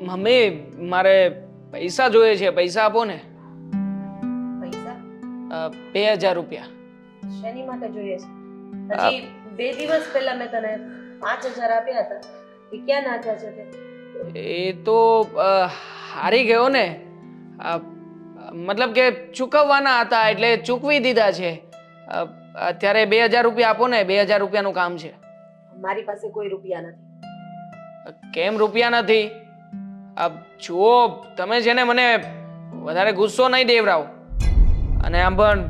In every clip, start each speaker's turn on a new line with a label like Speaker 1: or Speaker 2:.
Speaker 1: Mummy મારે પૈસા જોઈએ છે, પૈસા આપો ને.
Speaker 2: પૈસા
Speaker 1: 2000 રૂપિયા.
Speaker 2: શેની માટે જોઈએ છે? હજી 2 દિવસ પહેલા મેં તને 5000 આપ્યા હતા. એ ક્યાં નાખ્યા છે તે?
Speaker 1: એ તો હારી ગયો ને. અ, મતલબ કે ચૂકવવાના હતા એટલે ચૂકવી દીધા છે. અત્યારે 2000 રૂપિયા આપો ને, 2000 રૂપિયાનું કામ છે.
Speaker 2: મારી પાસે કોઈ રૂપિયા નથી.
Speaker 1: કેમ રૂપિયા નથી? જુઓ તમે છે ને મને વધારે ગુસ્સો નહીં દેવરાવો. અને આમ પણ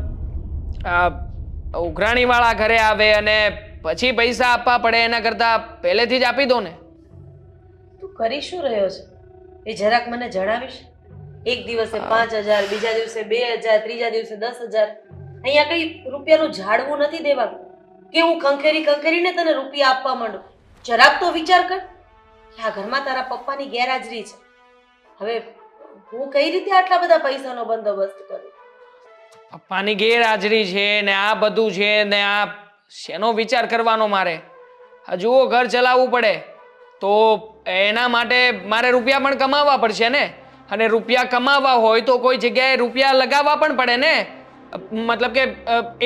Speaker 1: ઉઘરાણી વાળા ઘરે આવે અને પછી પૈસા આપવા પડે એના કરતા પહેલેથી જ આપી દો ને.
Speaker 2: તું કરી શું રહ્યો છે એ જરાક મને જણાવીશ? એક દિવસે 5000, બીજા દિવસે 2000, ત્રીજા દિવસે 10000. અહીંયા કઈ રૂપિયાનું ઝાડવું નથી દેવાનું કે હું ખંખેરીને તને રૂપિયા આપવા માંડું. જરાક તો વિચાર કર કે આ ઘરમાં તારા પપ્પાની ગેરહાજરી છે. હવે હું કઈ રીતે આટલા બધા પૈસાનો બંદોબસ્ત કરું?
Speaker 1: પપ્પાની ગેરહાજરી છે ને આ બધું છે ને આ શેનો વિચાર કરવાનો મારે? જુઓ ઘર ચલાવવું પડે તો એના માટે મારે રૂપિયા પણ કમાવા પડશે ને. અને રૂપિયા કમાવા હોય તો કોઈ જગ્યાએ રૂપિયા લગાવવા પણ પડે ને. મતલબ કે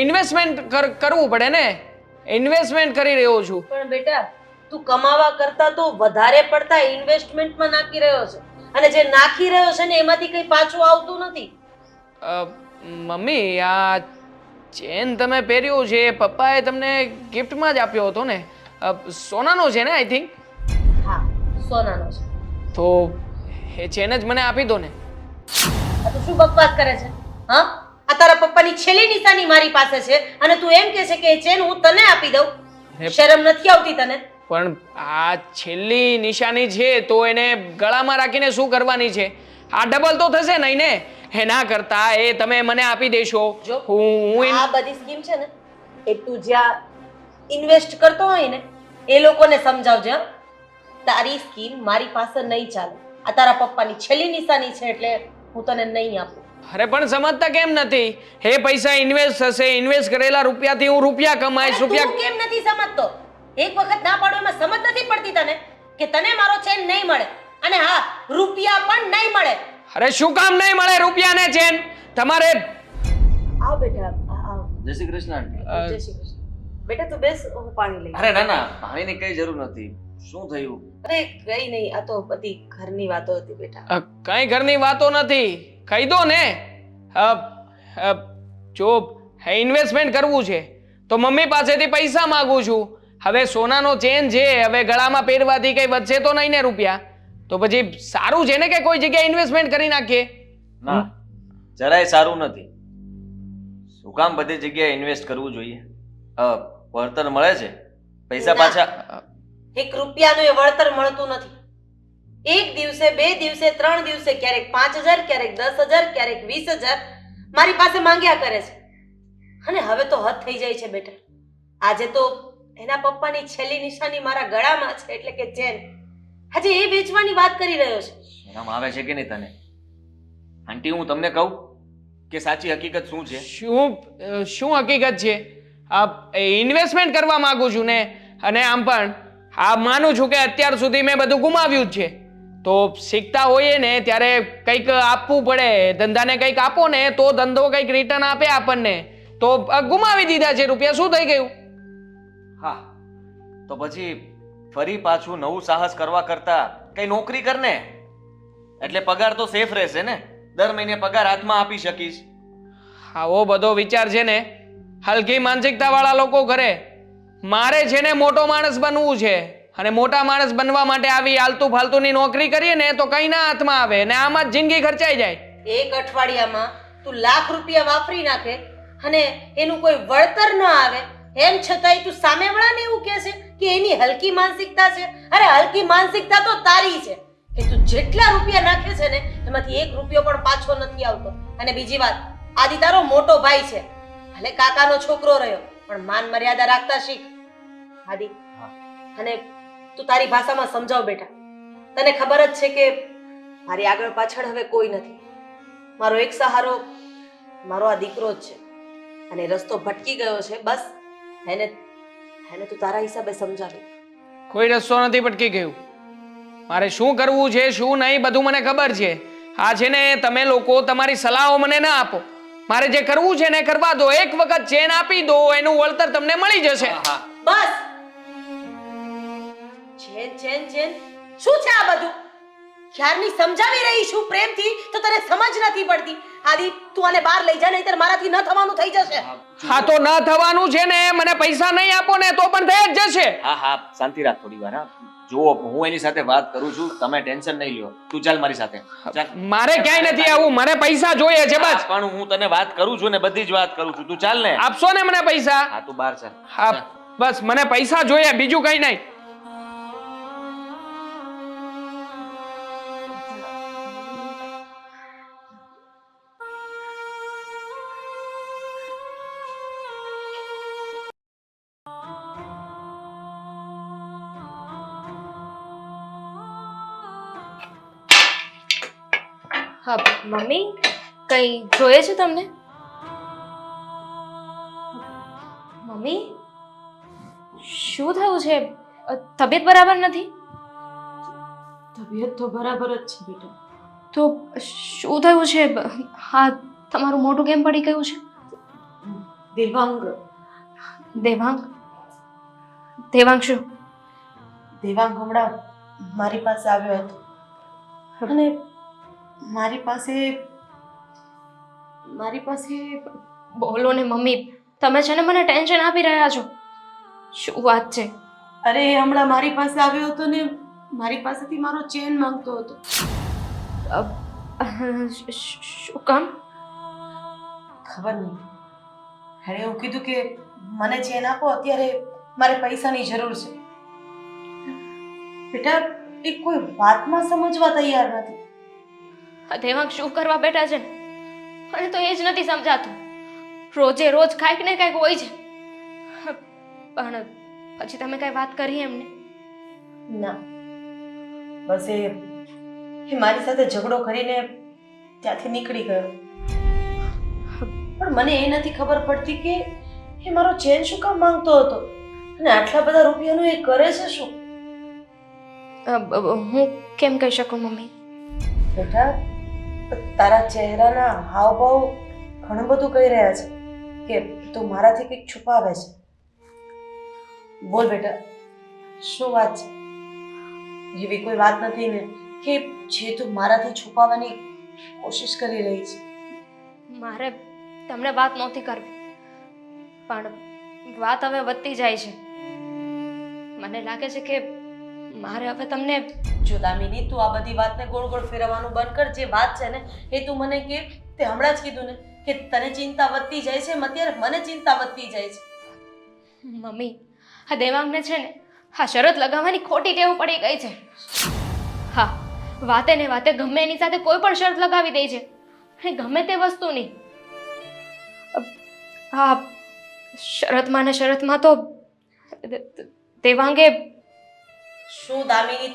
Speaker 1: ઇન્વેસ્ટમેન્ટ કરવું પડે ને. ઇન્વેસ્ટમેન્ટ કરી રહ્યો છું.
Speaker 2: પણ બેટા તું કમાવા કરતા તો વધારે પડતા ઇન્વેસ્ટમેન્ટમાં નાખી રહ્યો છે અને જે નાખી રહ્યો છે ને એમાંથી કંઈ પાછું આવતું નથી.
Speaker 1: મમ્મી આ ચેન તમે પહેર્યો છે એ પપ્પાએ તમને ગિફ્ટમાં જ આપ્યો હતો ને. સોનાનો છે ને આઈ થિંક.
Speaker 2: હા, સોનાનો છે.
Speaker 1: તો એ ચેન જ મને આપી દો ને.
Speaker 2: આ તું શું બકવાસ કરે છે? હા, આ તારા પપ્પાની છેલ્લી નિશાની મારી પાસે છે અને તું એમ કહે છે કે એ ચેન હું તને આપી દઉં? શરમ નથી આવતી તને?
Speaker 1: પણ આ છેલ્લી નિશાની છે તો એને ગળામાં રાખીને શું કરવાની છે? આ ડબલ તો થશે નહીં ને. એના કરતા એ તમે મને આપી દેશો.
Speaker 2: જો
Speaker 1: હું
Speaker 2: આ બધી સ્કીમ છે ને એ તું જ્યાં ઇન્વેસ્ટ કરતો હોય ને એ લોકોને સમજાવજે. હં? તારી સ્કીમ મારી પાસે નહીં ચાલે. આ તારા પપ્પાની છેલ્લી નિશાની છે એટલે હું તને નહીં આપું.
Speaker 1: અરે પણ સમજતા કેમ નથી? એ પૈસા ઇન્વેસ્ટ થશે, ઇન્વેસ્ટ કરેલા રૂપિયાથી હું રૂપિયા કમાઈશ.
Speaker 2: તું
Speaker 1: રૂપિયા
Speaker 2: કેમ નથી સમજતો? એક વખત ના પાડો એમાં સમજ નથી પડતી તને કે તને મારો ચેન નહીં મળે અને હા રૂપિયા પણ નહીં મળે.
Speaker 1: અરે શું કામ નહીં મળે રૂપિયા ને ચેન? તમારે
Speaker 2: આવ બેટા આવ.
Speaker 3: જય શ્રી કૃષ્ણ આંટી.
Speaker 2: જય શ્રી કૃષ્ણ. બેટા તું બેસ, હું પાણી લઈ.
Speaker 3: અરે ના ના, પાણીની કઈ જરૂર નથી. શું થયું?
Speaker 2: અરે કઈ નહીં, આ તો બધી ઘરની વાતો હતી બેટા.
Speaker 1: કઈ ઘરની વાતો નથી, કહી દો ને. જો ઇન્વેસ્ટમેન્ટ કરવું છે તો મમ્મી પાસેથી પૈસા માંગુ છું. હવે સોનાનો ચેન છે, હવે ગળામાં પહેરવાથી કઈ વધશે તો નહીં ને રૂપિયા? તો પછી સારું છે ને કે કોઈ જગ્યાએ ઇન્વેસ્ટમેન્ટ કરી નાખીએ.
Speaker 3: ના, જરાય સારું નથી. શું કામ બધી જગ્યાએ ઇન્વેસ્ટ કરવું જોઈએ? વળતર મળે છે, પૈસા
Speaker 2: ના.
Speaker 3: પાછા.
Speaker 2: એક રૂપિયાનું એ વળતર મળતું નથી. એક દિવસે, 2 દિવસે, 3 દિવસે, ક્યારેક 5000, ક્યારેક 10000, ક્યારેક 20000 મારી પાસે માંગ્યા કરે છે. અને હવે તો હદ થઈ જાય છે બેટા. આજે તો એના પપ્પાની છેલ્લી નિશાની મારા ગળામાં છે એટલે કે ચેન. આજે એ વેચવાની વાત કરી રહ્યો છે.
Speaker 3: શરમ આવે છે કે નહીં તને? આંટી હું તમને કહું કે સાચી હકીકત શું છે?
Speaker 1: શું હકીકત છે? ઇન્વેસ્ટમેન્ટ કરવા માંગુ છું ને. અને આમ પણ માનું છું કે અત્યાર સુધી મેં બધું ગુમાવ્યું જ છે. તો શીખતા હોઈએ ને ત્યારે કંઈક આપવું પડે. ધંધાને કંઈક આપો ને તો ધંધો કંઈક રિટર્ન આપે આપણને. તો ગુમાવી દીધા છે રૂપિયા, શું થઈ ગયું?
Speaker 3: હા, તો પછી ફરી પાછું નવું સાહસ કરવા કરતા કઈ નોકરી કર ને. એટલે પગાર તો સેફ રહેશે ને. દર મહિને પગાર હાથમાં આપી શકીશ.
Speaker 1: આવો બધો વિચાર છે ને હલકી માનસિકતા વાળા લોકો કરે. મારે છે ને મોટો માણસ બનવું છે અને મોટા માણસ બનવા માટે આવી આલતુ ફાલતુની નોકરી કરીએ ને તો કઈ ના હાથમાં આવે ને આમાં જ જિંદગી ખર્ચાઈ જાય.
Speaker 2: એક અઠવાડિયામાં તું લાખ રૂપિયા વાપરી નાખે અને એનું કોઈ વળતર ન આવે એમ છતાંય તું સામેવાળાને એવું કહે છે કે એની હલકી માનસિકતા છે. અરે હલકી માનસિકતા તો તારી છે કે તું જેટલા રૂપિયા નાખે છે ને એમાંથી 1 રૂપિયો પણ પાછો નથી આવતો. અને બીજી વાત, આદિ તારો મોટો ભાઈ છે, ભલે કાકાનો છોકરો રહ્યો પણ માન મર્યાદા રાખતા શીખ આદિ. અને તું તારી ભાષામાં સમજાવ બેટા. તને ખબર જ છે કે મારી આગળ પાછળ હવે કોઈ નથી. મારો એક સહારો મારો આ દીકરો જ છે અને રસ્તો ભટકી ગયો છે. બસ એને તું તારા હિસાબે સમજાવી.
Speaker 1: કોઈ રસ્તો નથી ભટકી ગયું. મારે શું કરવું છે શું નહીં બધું મને ખબર છે. આ છે ને તમે લોકો તમારી સલાહો મને ના આપો. મારે જે કરવું છે ને કરવા દો. એક વખત ચેન આપી દો એનું વળતર તમને મળી જશે.
Speaker 3: હા
Speaker 2: બસ. ચેન ચેન ચેન શું છે આ બધું? ક્યારની સમજાવી રહી છું પ્રેમથી તો તને સમજ નથી પડતી. આદિ તું આને બહાર લઈ જા, નહીંતર મારાથી ન થવાનું થઈ જશે.
Speaker 1: હા તો ન થવાનું છે ને મને પૈસા નહીં આપો ને તો પણ થઈ જ જશે.
Speaker 3: હા શાંતિ રાખ થોડી વાર. હા જુઓ હું એની સાથે વાત કરું છું, તમે ટેન્શન નહીં લ્યો. તું ચાલ મારી સાથે ચાલ.
Speaker 1: મારે ક્યાંય નથી આવું. મને પૈસા જોઈએ છે બસ.
Speaker 3: પણ હું તને વાત કરું છું ને, બધી જ વાત કરું છું. તું ચાલ ને.
Speaker 1: આપશો ને મને પૈસા?
Speaker 3: હા તું બહાર ચાલ.
Speaker 1: હા બસ મને પૈસા જોઈએ, બીજું કઈ નહીં.
Speaker 4: હા મમ્મી, કંઈ જોઈએ છે તમને? મમ્મી શું થયું છે? તબિયત બરાબર નથી?
Speaker 2: તબિયત તો બરાબર જ છે બેટા.
Speaker 4: તો શું થયું છે? હા તમારું મોઢું કેમ પડી ગયું છે?
Speaker 2: દેવાંગ
Speaker 4: દેવાંગ? દેવાંગ શું?
Speaker 2: દેવાંગ હમણાં મારી પાસે આવ્યો હતો અને મારી પાસે
Speaker 4: બોલો ને મમ્મી, તમે છે ને મને ટેન્શન આપી રહ્યા છો. શું વાત છે?
Speaker 2: અરે એ હમણાં મારી પાસે આવ્યો હતો ને મારી પાસેથી મારો ચેન માંગતો હતો.
Speaker 4: શું કામ?
Speaker 2: ખબર નહીં. એણે એવું કીધું કે મને ચેન આપો, અત્યારે મારે પૈસાની જરૂર છે. બેટા એ કોઈ વાતમાં સમજવા તૈયાર નથી.
Speaker 4: દેવાંગ શું કરવા બેઠા છે? મને તો એ જ નથી સમજાતું. રોજે રોજ કાંઈક ને કાંઈક હોય છે. પણ પછી તમે કઈ વાત કરી એમને?
Speaker 2: ના, બસ એ મારી સાથે ઝઘડો કરીને ત્યાંથી નીકળી ગયો. પણ મને એ નથી ખબર પડતી કે એ મારો ચેન શું કામ માંગતો હતો અને આટલા બધા રૂપિયાનું એ કરે છે શું?
Speaker 4: હું કેમ કહી શકું મમ્મી?
Speaker 2: બેટા તારા ચહેરાના હાવભાવ ઘણું બધું કહી રહ્યા છે કે તું મારાથી કંઈક છુપાવે છે. બોલ બેટા, શું વાત છે? એવી કોઈ વાત નથી ને કે જે તું મારાથી છુપાવવાની કોશિશ કરી રહી છે?
Speaker 4: મારે તમને વાત નહોતી કરવી, પણ વાત હવે વધતી જાય છે. મને લાગે છે કે મારે હવે તમને...
Speaker 2: જો દામિની, તું આ બધી વાતને ગોળ ગોળ ફેરવવાનું બંધ કર. જે વાત છે ને એ તું મને કે. તે હમણાં જ કીધું ને કે તને ચિંતા વધતી જાય છે, અત્યારે મને ચિંતા વધતી જાય છે.
Speaker 4: મમ્મી, આ દેવાંગને છે ને આ શરત લગાવવાની ખોટી ટેવ પડી ગઈ છે. હા, વાતે ને વાતે ગમે એની સાથે કોઈ પણ શરત લગાવી દે છે, અને ગમે તે વસ્તુની. હા, શરતમાં ને શરતમાં તો દેવાંગે...
Speaker 2: શું દામિની,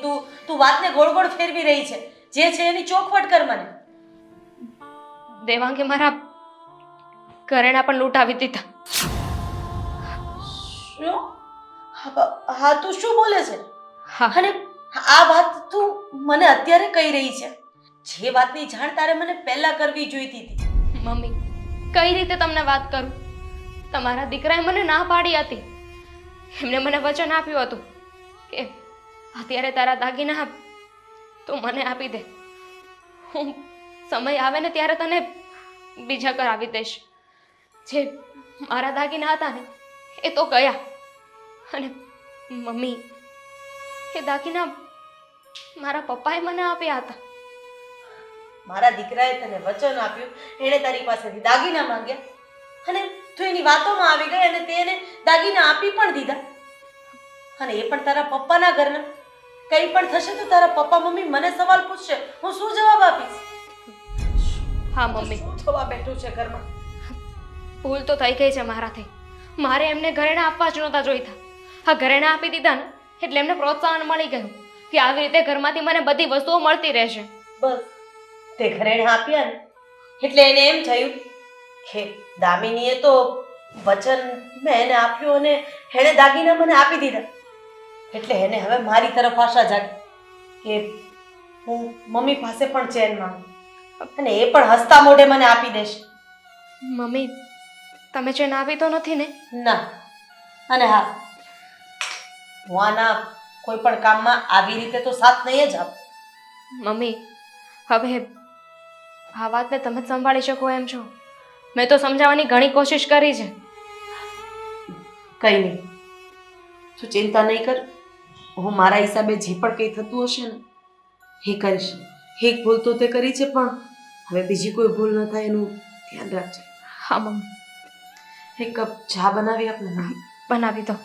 Speaker 2: તું વાતને ગોળ ગોળ ફેરવી રહી છે. જે છે એની ચોખવટ કર મને.
Speaker 4: દેવાંગે મારા ઘરેણા પણ લૂંટાવી દીધા.
Speaker 2: શું? હા, તું શું બોલે છે?
Speaker 4: હા,
Speaker 2: અને આ વાત તું મને અત્યારે કહી રહી છે? જે વાતની જાણ તારે મને પહેલા કરવી જોઈતી હતી.
Speaker 4: મમ્મી, કઈ રીતે તમને વાત કરું? તમારા દીકરાએ મને ના પાડી હતી. એમને મને વચન આપ્યું હતું કે અત્યારે તારા દાગીના તું મને આપી દે, હું સમય આવે ને ત્યારે તને બીજા કરાવી દઈશ. જે મારા દાગીના હતા ને એ તો ગયા. અને મમ્મી, એ દાગીના મારા પપ્પાએ મને આપ્યા હતા.
Speaker 2: મારા દીકરાએ તને વચન આપ્યું, એણે તારી પાસેથી દાગીના માંગ્યા અને તું એની વાતોમાં આવી ગઈ અને તેને દાગીના આપી પણ દીધા. અને એ પણ તારા પપ્પાના ઘરના. કંઈ પણ થશે તો તારા પપ્પા મમ્મી મને સવાલ પૂછશે, હું શું જવાબ આપીશ?
Speaker 4: હા મમ્મી,
Speaker 2: શું થવા બેઠું છે ઘરમાં?
Speaker 4: ભૂલ તો થઈ ગઈ છે મારાથી. મારે એમને ઘરેણા આપવા જ નહોતા જોઈતા. હા, ઘરેણા આપી દીધા ને એટલે એમને પ્રોત્સાહન મળી ગયું કે આવી રીતે ઘરમાંથી મને બધી વસ્તુઓ મળતી રહેશે.
Speaker 2: બસ તે ઘરેણા આપ્યા ને એટલે એને એમ થયું કે દામિનીએ તો વચન મેં એને આપ્યું અને એણે દાગીના મને આપી દીધા, એટલે એને હવે મારી તરફ આશા જાગી. કે હું મમ્મી પાસે પણ ચેન માંગુ અને એ પણ હસતા મોઢે મને આપી દેશે.
Speaker 4: મમ્મી તમે ચેન આપી તો નથી ને?
Speaker 2: ના, અને હા, હું આના કોઈ પણ કામમાં આવી રીતે તો સાથ નહીં જ આપું.
Speaker 4: મમ્મી હવે આ વાતને તમે જ સંભાળી શકો એમ છો. મેં તો સમજાવવાની ઘણી કોશિશ કરી છે.
Speaker 2: કંઈ નહીં, તું ચિંતા નહીં કર. હું મારા હિસાબે જે પણ કંઈ થતું હશે ને એ કરીશ. એક ભૂલ તો તે કરી છે, પણ હવે બીજી કોઈ ભૂલ ન થાય એનું ધ્યાન રાખજે.
Speaker 4: હા મમ્મી,
Speaker 2: એક કપ ચા બનાવી આપને.
Speaker 4: બનાવી દો.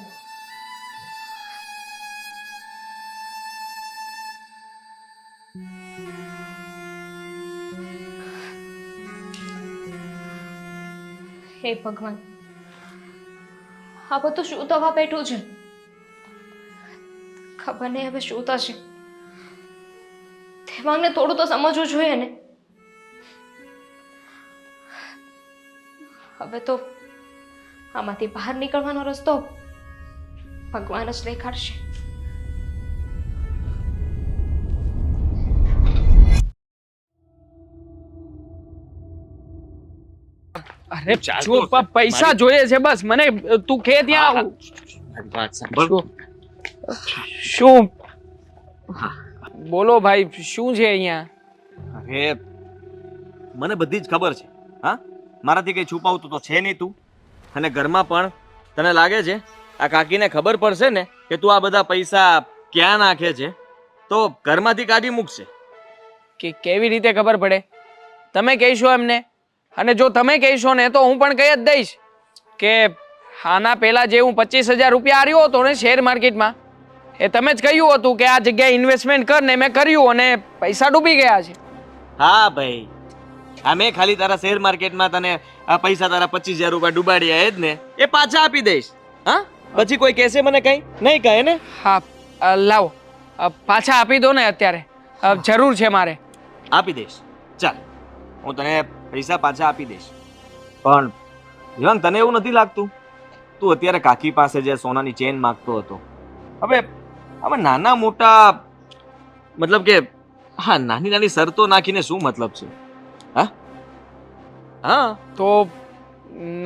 Speaker 4: હે ભગવાન, આ બધું શું થવા બેઠું છે? ખબર નહીં હવે શું થશે. દેવાંગને થોડું તો સમજવું જોઈએ ને. હવે તો આમાંથી બહાર નીકળવાનો રસ્તો ભગવાન જ દેખાડશે.
Speaker 1: અરે જો પૈસા જોઈએ છે બસ મને. તું કે ત્યાં આવું.
Speaker 3: વાત સાંભળ.
Speaker 1: શું? બોલો ભાઈ, શું છે અહીંયા?
Speaker 3: અરે મને બધી જ ખબર છે. હા, મારાથી કઈ છુપાવતું તો છે નહીં તું. અને ઘરમાં પણ તને લાગે છે આ કાકીને ખબર પડશે ને કે તું આ બધા પૈસા ક્યાં નાખે છે તો ઘરમાંથી કાઢી મૂકશે.
Speaker 1: કે કેવી રીતે ખબર પડે? તમે કહેશો એમને, અને જો તમે કહેશો ને તો હું પણ કહી જ દઈશ કે આના પહેલા જે હું 25,000 રૂપિયા હાર્યો હતો ને શેર માર્કેટમાં, એ તમે જ કહ્યું હતું કે આ જગ્યાએ ઇન્વેસ્ટમેન્ટ કર, ને મેં કર્યું અને પૈસા ડૂબી ગયા છે.
Speaker 3: હા ભાઈ, આ મેં ખાલી તારા શેર માર્કેટમાં તને આ પૈસા તારા 25,000 રૂપિયા ડૂબાડ્યા એ જ ને, એ પાછા આપી દઈશ. હા, પછી કોઈ કહેશે મને કઈ નહીં કહે ને?
Speaker 1: હા, લાવો પાછા આપી દો ને અત્યારે. જરૂર છે મારે.
Speaker 3: આપી દઈશ. ચાલ, હું તને પૈસા પાછા આપી દઈશ. પણ દેવાંગ, તને એવું નથી લાગતું તું અત્યારે કાકી પાસે જે સોનાની ચેન માંગતો હતો, હવે આમાં નાના મોટા મતલબ કે હા નાની નાની શરતો નાખીને શું મતલબ છે? હા હા,
Speaker 1: તો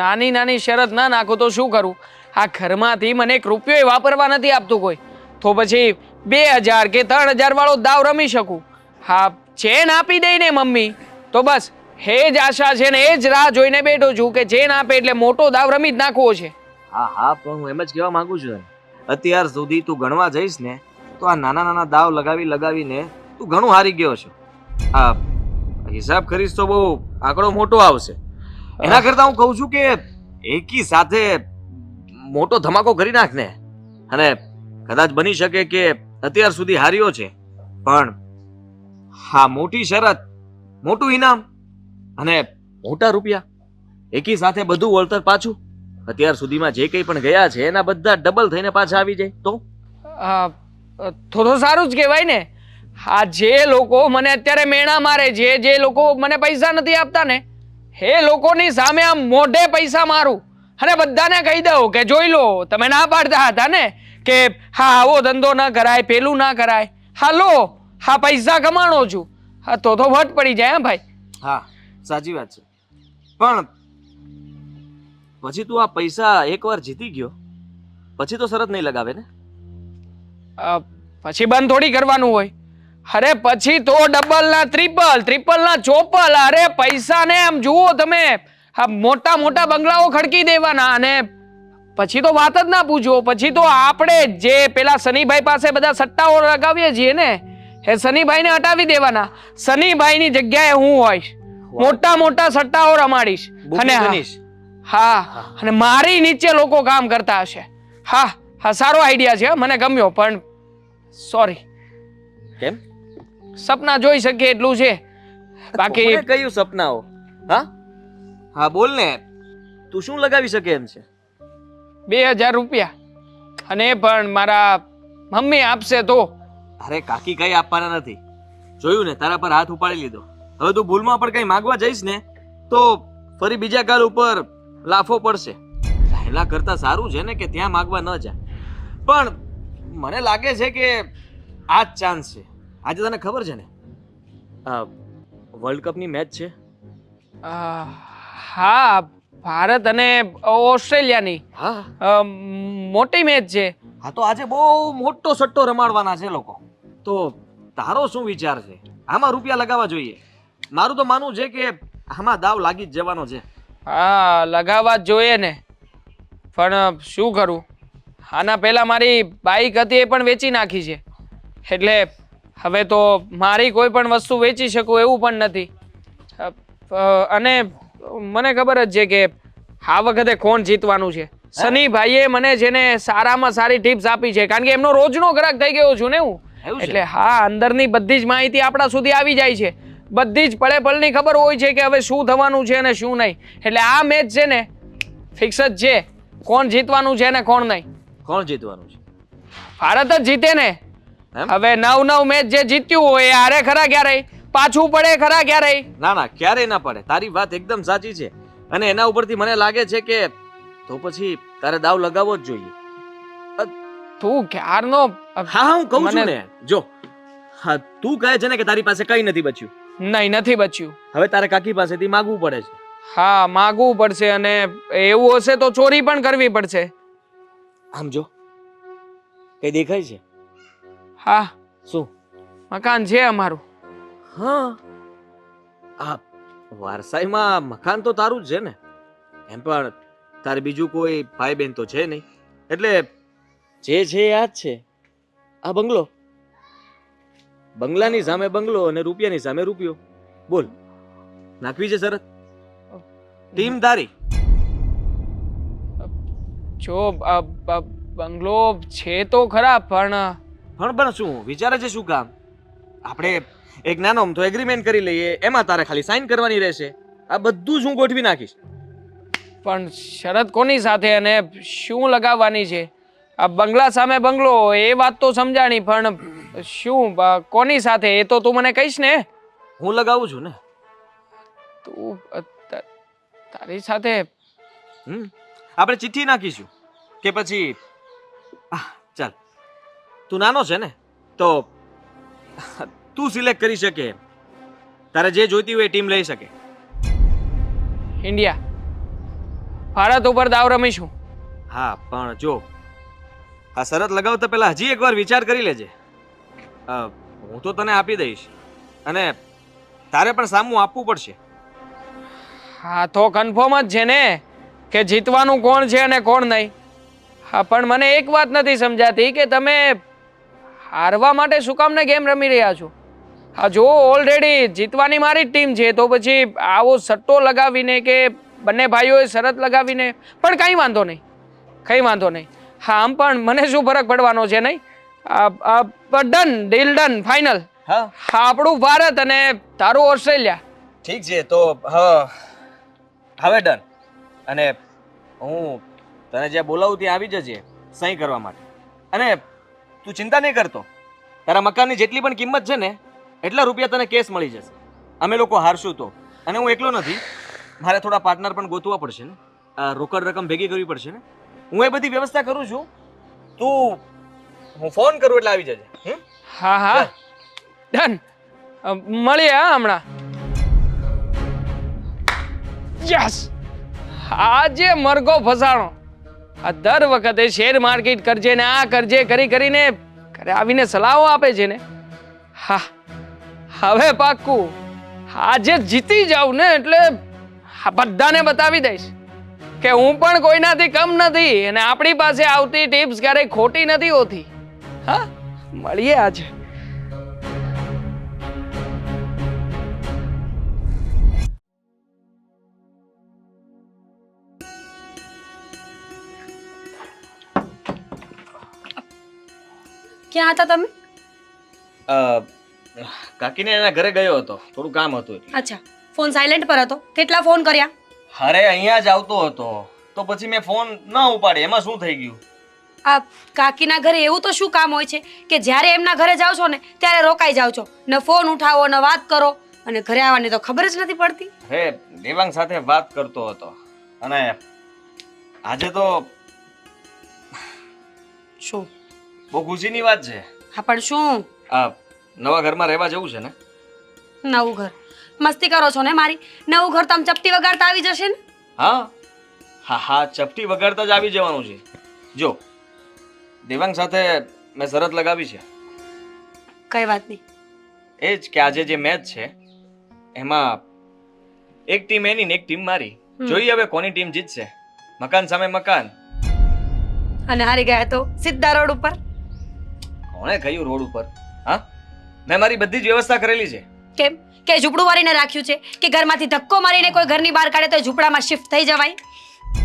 Speaker 1: નાની નાની શરત ના નાખો તો શું કરું? આ ઘરમાંથી મને 1 રૂપિયો વાપરવા નથી આપતું કોઈ, તો પછી 2,000 કે 3,000 વાળો દાવ રમી શકું. હા, ચેન આપી દઈ ને મમ્મી તો બસ હે જ આશા છે ને એ જ રાહ જોઈને બેઠો છું કે ચેન આપે એટલે મોટો દાવ રમી જ નાખવો છે.
Speaker 3: હા હા, પણ હું એમ જ કહેવા માંગુ છું અત્યાર સુધી તું ગણવા જઈશ ને તો આ નાના નાના દાવ લગાવીને તું ઘણું હારી ગયો છે. આ હિસાબ કરીશ તો બહુ આંકડો મોટો આવશે. એના કરતા હું કહું છું કે એકી સાથે મોટો ધમાકો કરી નાખ ને. અને કદાચ બની શકે કે અત્યાર સુધી હાર્યો છે, પણ હા મોટી શરત, મોટું ઇનામ અને મોટા રૂપિયા, એકી સાથે બધું વળતર પાછું. અત્યાર સુધીમાં જે કંઈ પણ ગયા છે એના બધા ડબલ થઈને પાછા આવી જાય
Speaker 1: તો સારું જ કહેવાય ને. આ જે લોકો મને અત્યારે મેણા મારે છે, જે લોકો મને પૈસા નથી આપતા ને, એ લોકોની સામે આમ મોઢે પૈસા મારું અને બધાને કહી દઉં કે જોઈ લો, તમે ના પાડતા હતા ને કે હા આવો ધંધો ના કરાય, પેલું ના કરાય. હા લો, હા પૈસા કમાણો છું. હા તો વટ પડી જાય. હા ભાઈ.
Speaker 3: હા સાચી વાત છે, પણ પછી તું આ પૈસા એકવાર જીતી ગયો પછી તો શરત નહીં લગાવે ને?
Speaker 1: પછી બંધ થોડી કરવાનું હોય. અરે પછી તો ડબલ ના ટ્રિપલ, ટ્રિપલ ના ચોપલ. અરે પૈસા ને આમ જુઓ તમે, આ મોટા મોટા બંગલાઓ ખડકી દેવાના. અને પછી તો વાત જ ના પૂછો. પછી તો આપણે જે પેલા સનીભાઈ પાસે બધા સટ્ટાઓ લગાવીએ છીએ ને, એ સનીભાઈને હટાવી દેવાના. સનીભાઈની જગ્યાએ હું હોઈશ, મોટા મોટા સટ્ટાઓ રમાડીશ. અને હા, અને મારી નીચે લોકો કામ કરતા હશે. હા હા, સારો આઈડિયા છે, મને ગમ્યો. પણ સોરી.
Speaker 3: કેમ?
Speaker 1: સપના જોઈ શકીએ એટલું છે, બાકી
Speaker 3: કયું સપનાઓ? હા હા બોલ ને, તું શું લગાવી શકે એમ છે?
Speaker 1: 2,000 રૂપિયા, અને એ પણ મારા મમ્મી આપશે તો.
Speaker 3: અરે કાકી કઈ આપવાના નથી. જોયું ને, તારા પર હાથ ઉપાડી લીધો. હવે તું ભૂલમાં પણ કઈ માંગવા જઈશ ને તો ફરી બીજા ગાલ ઉપર લાફો પડશે. એના કરતા સારું છે ને કે ત્યાં માંગવા ન જા. પણ મને લાગે છે કે આ જ ચાન્સ છે, આજે તને ખબર છે ને વર્લ્ડ કપની મેચ છે.
Speaker 1: હા, ભારત અને ઓસ્ટ્રેલિયાની
Speaker 3: હા
Speaker 1: મોટી મેચ છે.
Speaker 3: હા, તો આજે બહુ મોટો સટ્ટો રમાડવાના છે લોકો. તો તારો શું વિચાર છે? આમાં રૂપિયા લગાવવા જોઈએ? મારું તો માનવું છે કે આમાં દાવ લાગી જ જવાનો છે.
Speaker 1: હા, લગાવવા જ જોઈએ ને, પણ શું કરું? આના પહેલા મારી બાઈક હતી એ પણ વેચી નાખી છે, એટલે હવે તો મારી કોઈ પણ વસ્તુ વેચી શકું એવું પણ નથી. અને મને ખબર જ છે કે આ વખતે કોણ જીતવાનું છે. સનીભાઈએ મને છે ને સારામાં સારી ટિપ્સ આપી છે, કારણ કે એમનો રોજનો ગ્રાહક થઈ ગયો છું ને હું.
Speaker 3: એવું છે?
Speaker 1: એટલે હા, અંદરની બધી જ માહિતી આપણા સુધી આવી જાય છે. બધી જ પળે પળની ખબર હોય છે કે હવે શું થવાનું છે અને શું નહીં. એટલે આ મેચ છે ને ફિક્સ જ છે, કોણ જીતવાનું છે ને કોણ નહીં.
Speaker 3: કોણ જીતવાનું છે?
Speaker 1: ભારત જ જીતે ને.
Speaker 3: એમ?
Speaker 1: હવે 9 મેચ જે જીત્યું હોય એ હારે ખરા ક્યારેય, પાછું પડે ખરા ક્યારેય.
Speaker 3: ના ના, ક્યારેય ના પડે. તારી વાત એકદમ સાચી છે, અને એના ઉપરથી મને લાગે છે કે તો પછી તારે દાવ લગાવવો જ જોઈએ.
Speaker 1: તું ક્યારનો
Speaker 3: હા, હું કહું છું
Speaker 1: મને-
Speaker 3: ને. જો, હા, તું કહે છે ને કે તારી પાસે કઈ નથી બચ્યું.
Speaker 1: નહીં, નથી બચ્યું.
Speaker 3: હવે તારે કાકી પાસેથી માગવું પડે છે.
Speaker 1: હા, માગવું પડશે, અને એવું હશે તો ચોરી પણ કરવી પડશે.
Speaker 3: આમ જો, કઈ દેખાય છે?
Speaker 1: હા,
Speaker 3: શું?
Speaker 1: મકાન છે અમારું.
Speaker 3: હા, આ વારસાઈમાં મકાન તો તારું જ છે ને. એમ પણ તારે બીજું કોઈ ભાઈ બહેન તો છે નહીં, એટલે જે છે એ આ જ છે. આ બંગલો, બંગલાની સામે બંગલો અને રૂપિયાની સામે રૂપિયો. બોલ, નાખવી છે શરત? ટીમ તારી.
Speaker 1: જો બંગલો છે તો ખરા, પણ
Speaker 3: પણ શું વિચારે છે? શું કામ? આપણે એક નાનો અમથો એગ્રીમેન્ટ કરી લઈએ, એમાં તારે ખાલી સાઈન કરવાની રહેશે. આ બધું જ હું ગોઠવી નાખીશ.
Speaker 1: પણ શરત કોની સાથે અને શું લગાવવાની છે? આ બંગલા સામે બંગલો એ વાત તો સમજાણી, પણ શું કોની સાથે એ તો તું મને કહીશ ને.
Speaker 3: હું લગાવું છું ને.
Speaker 1: તું તારી સાથે
Speaker 3: આપણે ચિઠ્ઠી નાખીશું કે પછી ચાલ, તું નાનો છે ને, તો તું સિલેક્ટ કરી શકે. તારે જે જોઈતી હોય એ ટીમ લઈ શકે.
Speaker 1: ઇન્ડિયા, ભારત ઉપર દાવ રમીશું.
Speaker 3: હા, પણ જો આ શરત લગાવતા પહેલા હજી એકવાર વિચાર કરી લેજે. હું તો તને આપી દઈશ, અને તારે પણ સામું આપવું પડશે.
Speaker 1: હા, તો કન્ફર્મ જ છે ને કે જીતવાનું કોણ છે અને કોણ નહીં. હા, પણ મને એક વાત નથી સમજાતી કે તમે હારવા માટે શું કામ ને ગેમ રમી રહ્યા છો? હા, જો ઓલરેડી જીતવાની મારી જ ટીમ છે, તો પછી આવો સટ્ટો લગાવીને કે બંને ભાઈઓએ શરત લગાવીને પણ કંઈ વાંધો નહીં, કંઈ વાંધો નહીં. હા, આમ પણ મને શું ફરક પડવાનો છે? નહીં, ડન, ડીલ ડન, ફાઇનલ.
Speaker 3: હા,
Speaker 1: હા, આપણું ભારત અને તારું ઓસ્ટ્રેલિયા.
Speaker 3: ઠીક છે. તો હવે ડન. અને હું તને જ્યાં બોલાવું ત્યાં આવી જજે સહી કરવા માટે. અને તું ચિંતા નહીં કરતો, તારા મકાનની જેટલી પણ કિંમત છે ને એટલા રૂપિયા તને કેશ મળી જશે. અમે લોકો હારશું તો, અને હું એકલો નથી, મારે થોડા પાર્ટનર પણ ગોતવા પડશે ને. રોકડ રકમ ભેગી કરવી પડશે ને. હું એ બધી વ્યવસ્થા કરું છું. હું ફોન કરું એટલે આવી જજે.
Speaker 1: હા હા, ડન. મળીએ હા હમણાં. યસ, આજે મરઘો ફસાણો. આ દર વખતે શેર માર્કેટ કરજે ને આ કરજે કરી કરીને ઘરે આવીને સલાહો આપે છે ને. હા, હવે પાક્કું આજે જીતી જાઉં ને એટલે બધાને બતાવી દઈશ કે હું પણ કોઈનાથી કમ નથી, અને આપણી પાસે આવતી ટિપ્સ ક્યારેય ખોટી નથી હોતી. હા, મળીએ આજે.
Speaker 5: ક્યાં હતા તમે?
Speaker 3: કાકીને એના ઘરે ગયો હતો, થોડું કામ હતું એટલે.
Speaker 5: અચ્છા, ફોન સાયલેન્ટ પર હતો. કેટલા ફોન કર્યા?
Speaker 3: અરે અહીંયા જ આવતો હતો તો પછી મેં ફોન ન ઉપાડી. એમાં શું થઈ ગયું?
Speaker 5: આ કાકીના ઘરે એવું તો શું કામ હોય છે કે જ્યારે એમના ઘરે જાઓ છો ને ત્યારે રોકાઈ જાઓ છો, ન ફોન ઉઠાવો ન વાત કરો, અને ઘરે આવવાની તો ખબર જ નથી પડતી.
Speaker 3: અરે દેવાંગ સાથે વાત કરતો હતો, અને આજે તો
Speaker 5: શું?
Speaker 3: બહુ ખુશીની વાત છે.
Speaker 5: હા, પણ શું?
Speaker 3: નવા ઘરમાં રહેવા જવું છે ને?
Speaker 5: નવું ઘર મસ્તી કરો છો ને મારી? નવું ઘર તમે ચપટી વગાડતા આવી જશે ને?
Speaker 3: હા હા હા, ચપટી વગાડતા જ આવી જવાનું છે. જો દેવાંગ સાથે મેં શરત લગાવી છે.
Speaker 5: કઈ વાત નહીં.
Speaker 3: એ જ કે આજે જે મેચ છે એમાં એક ટીમ એની ને એક ટીમ મારી. જોઈએ હવે કોની ટીમ જીતશે. મકાન સામે મકાન.
Speaker 5: અને હારી ગયા તો સીધા રોડ ઉપર.
Speaker 3: કોણે કહ્યું રોડ ઉપર? હા, મેં મારી બધી જ વ્યવસ્થા કરેલી છે.
Speaker 5: કેમ કે ઝૂંપડું વાળીને રાખ્યું છે કે ઘરમાંથી ધક્કો મારીને કોઈ ઘરની બહાર કાઢે તો એ ઝૂંપડામાં શિફ્ટ થઈ જવાય?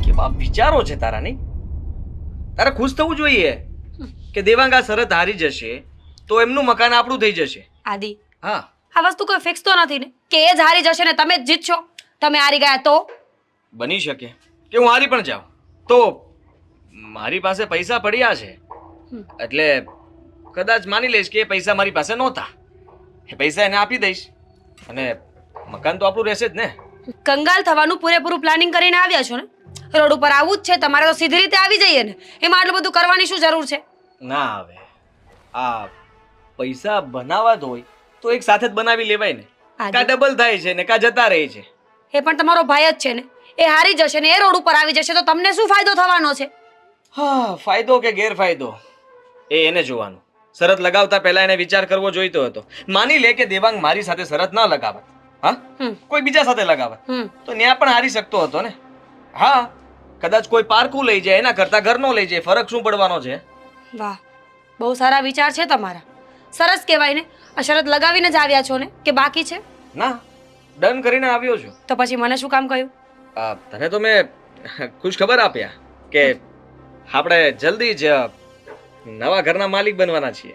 Speaker 3: કેવા વિચારો છે તારા? નહીં, તારે ખુશ થવું જોઈએ કે દેવાંગ આ શરત હારી જશે તો એમનું મકાન આપણું થઈ જશે.
Speaker 5: આદિ,
Speaker 3: હા,
Speaker 5: આ વસ્તુ કોઈ ફિક્સ તો નથી ને કે એ જ હારી જશે ને તમે જ જીતશો? તમે હારી ગયા તો?
Speaker 3: બની શકે કે હું હારી પણ જાઉં તો મારી પાસે પૈસા પડ્યા છે એટલે કદાચ માની લઈશ કે એ પૈસા મારી પાસે નહોતા. એ પૈસા એને આપી દઈશ અને મકાન તો આપણું રહેશે જ ને.
Speaker 5: કંગાલ થવાનું પૂરેપૂરું પ્લાનિંગ કરીને આવ્યા છો ને? રોડ ઉપર આવવું જ છે તમારે તો સીધી રીતે આવી જઈએ ને. એમાં આટલું બધું કરવાની શું જરૂર છે?
Speaker 3: ના, હવે આ પૈસા બનાવવા જ હોય તો એક સાથે જ બનાવી લેવાય ને.
Speaker 5: આદિ.
Speaker 3: કા ડબલ થાય છે ને કા જતા રહે છે.
Speaker 5: એ પણ તમારો ભાઈ જ છે ને. એ હારી જશે ને એ રોડ ઉપર આવી જશે તો તમને શું ફાયદો થવાનો છે?
Speaker 3: હા, ફાયદો કે ગેરફાયદો એ એને જોવાનું. શરત લગાવતા પહેલા એને વિચાર કરવો જોઈતો હતો. માની લે કે દેવાંગ મારી સાથે શરત ન લગાવત, હા, કોઈ બીજા સાથે લગાવત તો ન્યા પણ હારી શકતો હતો ને. હા, કદાચ કોઈ પારકું લઈ જાય એના કરતા ઘરનો લઈ જાય, ફરક શું પડવાનો છે?
Speaker 5: વાહ, બહુ સારા વિચાર છે તમારા. સરસ કહેવાય ને. આ શરત લગાવીને જ આવ્યા છો ને કે બાકી છે?
Speaker 3: ના, ડન કરીને આવ્યો છું.
Speaker 5: તો પછી મને શું કામ કહ્યું?
Speaker 3: તને તો મેં ખુશ ખબર આપ્યા કે આપણે જલ્દી જ નવા ઘરના માલિક બનવાના છીએ.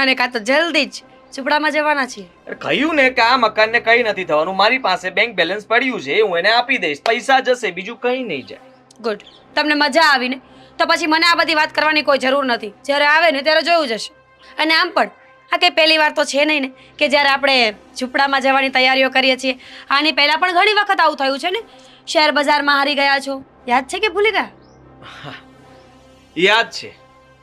Speaker 5: અને કાં તો જલ્દી જ ઝૂંપડામાં જવાના છીએ.
Speaker 3: કહ્યું ને કે આ મકાનને કઈ નથી થવાનું. મારી પાસે બેંક બેલેન્સ પડ્યું છે, હું એને આપી દઈશ. પૈસા જશે, બીજું કઈ નહીં જાય.
Speaker 5: ગુડ. તમને મજા આવી ને? તો પછી મને આ બધી વાત કરવાની કોઈ જરૂર નથી. જ્યારે આવે ને ત્યારે જોયું જશે. અને આમ પણ આ કંઈ પહેલી વાર તો છે નહીં ને કે જ્યારે આપણે ઝૂંપડામાં જવાની તૈયારીઓ કરીએ છીએ. આની પહેલાં પણ ઘણી વખત આવું થયું છે ને. શેર બજારમાં હારી ગયા છો, યાદ છે કે ભૂલી ગયા?
Speaker 3: યાદ છે,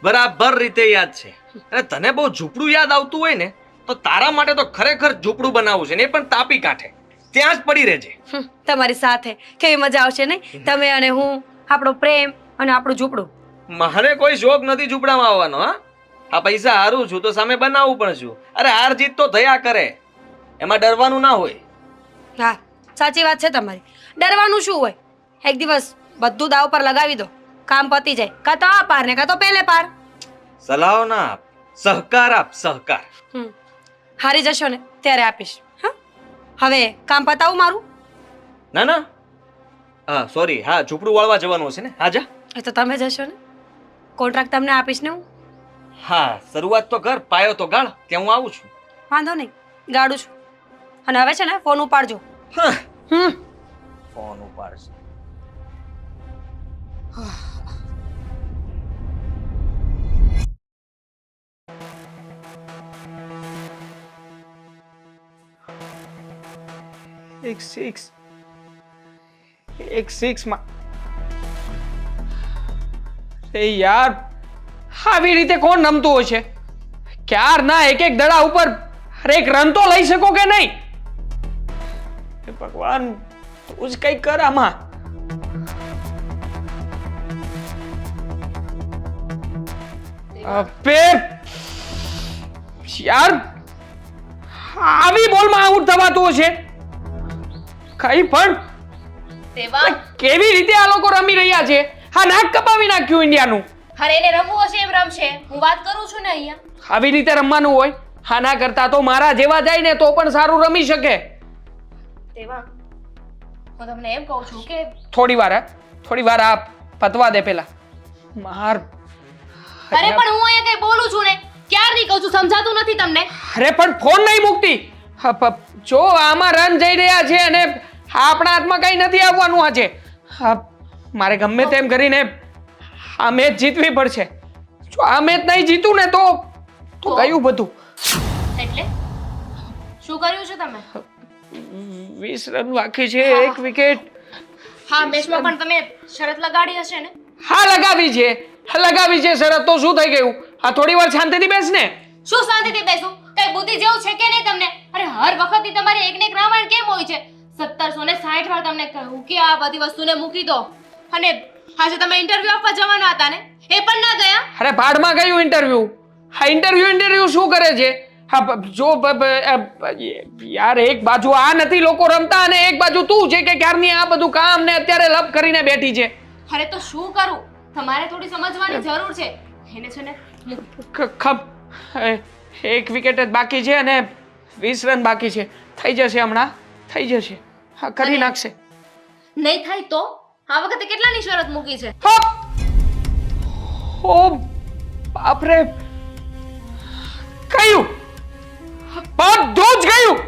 Speaker 3: બરાબર રીતે યાદ છે. અને તને બહુ ઝૂંપડું યાદ આવતું હોય ને તો તારા માટે તો ખરેખર ઝૂંપડું બનાવવું છે ને, એ પણ તાપી કાંઠે. ત્યાં જ પડી રહેજે.
Speaker 5: તમારી સાથે કેવી મજા આવશે નહીં? તમે અને હું, આપણો પ્રેમ અને આપણું ઝૂંપડું.
Speaker 3: મારે કોઈ શોખ નથી ઝૂંપડામાં આવવાનો. હા, આ પૈસા હારું છું તો સામે બનાવવું પણ છું. અરે હાર જીત તો થયા કરે, એમાં ડરવાનું ના હોય.
Speaker 5: હા, સાચી વાત છે તમારી. ડરવાનું શું હોય? એક દિવસ બધું દાવ પર લગાવી દો, કામ પતી જાય. કાં તો આ પાર ને કાં તો પેલે પાર.
Speaker 3: સલાહ ના આપ, સહકાર આપ, સહકાર.
Speaker 5: હારી જશો ને ત્યારે આપીશ. હા, હવે કામ પતાવું મારું?
Speaker 3: ના ના, હા સોરી, હા ઝૂંપડું વાળવા જવાનું હશે ને. હા જા.
Speaker 5: એ તો તમે જશો ને. કોન્ટ્રાક્ટ તમને આપીશ ને હું.
Speaker 3: હા, શરૂઆત તો કર, પાયો તો ગાળ, ત્યાં હું આવું છું.
Speaker 5: વાંધો નહીં, ગાડું છું. અને હવે છે ને ફોન ઉપાડજો.
Speaker 3: ફોન ઉપાડશે.
Speaker 1: એક સિક્સ માં એ યાર, આવી રીતે કોણ રમતું હોય છે? ક્યાર ના એક એક દડા ઉપર એક રન તો લઈ શકો કે નહીં? હે ભગવાન, તું જ કઈ કર આમાં. અબે યાર, આવી બોલમાં આઉટ થવાતું હશે કઈ પણ?
Speaker 4: દેવાંગ,
Speaker 1: કેવી રીતે આ લોકો રમી રહ્યા છે? હા, નાક કપાવી નાખ્યું ઇન્ડિયાનું.
Speaker 4: અરે એને રમવું હશે એમ રમશે. હું વાત કરું છું ને અહીંયા.
Speaker 1: આવી રીતે રમવાનું હોય? હા, ના કરતા તો મારા જેવા જાય ને તો પણ સારું રમી શકે.
Speaker 4: દેવાંગ, હું તમને એમ કહું છું કે
Speaker 1: થોડી વાર આ પતવા દે પેલા. માર
Speaker 4: અરે પણ હું અહીંયા કઈ બોલું છું ને, ક્યારની કહું છું, સમજાતું નથી તમને?
Speaker 1: અરે પણ ફોન નહીં મૂકતી. જો આમાં રન જઈ રહ્યા છે અને આપણા હાથમાં કઈ નથી આવવાનું આજે. મારે ગમે તેમ કરીને આ મેચ જીતવી પડશે. જો આ મેચ નહીં જીતું ને તો ગયું બધું.
Speaker 4: એટલે શું કર્યું છે તમે?
Speaker 1: 20 રન બાકી છે, એક વિકેટ.
Speaker 4: હા, મેચમાં પણ તમે શરત લગાડી હશે ને?
Speaker 1: હા, લગાવી છે શરત. તો શું થઈ ગયું? આ થોડી વાર શાંતિથી બેસ ને.
Speaker 4: શું શાંતિથી બેસું? કઈ બુદ્ધિ જેવું છે કે નહીં તમને? અરે હર વખતની તમારી એક ને એક રામાયણ કેમ હોય છે? 1760 વાર તમને કહ્યું કે આ બધી વસ્તુને મૂકી દો. અને આજે તમે ઇન્ટરવ્યુ આપવા જવાના હતા ને, એ પણ ના ગયા.
Speaker 1: અરે ભાડમાં ગયું ઇન્ટરવ્યુ. હા, ઇન્ટરવ્યુ શું કરે છે? હા, જો યાર, એક બાજુ આ નથી લોકો રમતા અને એક બાજુ તું છે કે ક્યારની આ બધું કામ ને અત્યારે લપ કરીને બેઠી છે.
Speaker 4: અરે તો શું કરું? તમારે થોડી સમજવાની જરૂર છે. એને છે ને
Speaker 1: એક વિકેટ જ બાકી છે અને 20 રન બાકી છે. થઈ જશે હમણાં, થઈ જશે. હા, કરી નાખશે.
Speaker 4: નહીં થાય તો આ વખતે કેટલાની શરત મૂકી છે?
Speaker 1: ઓ બાપરે, કયું બધું જ ગયું.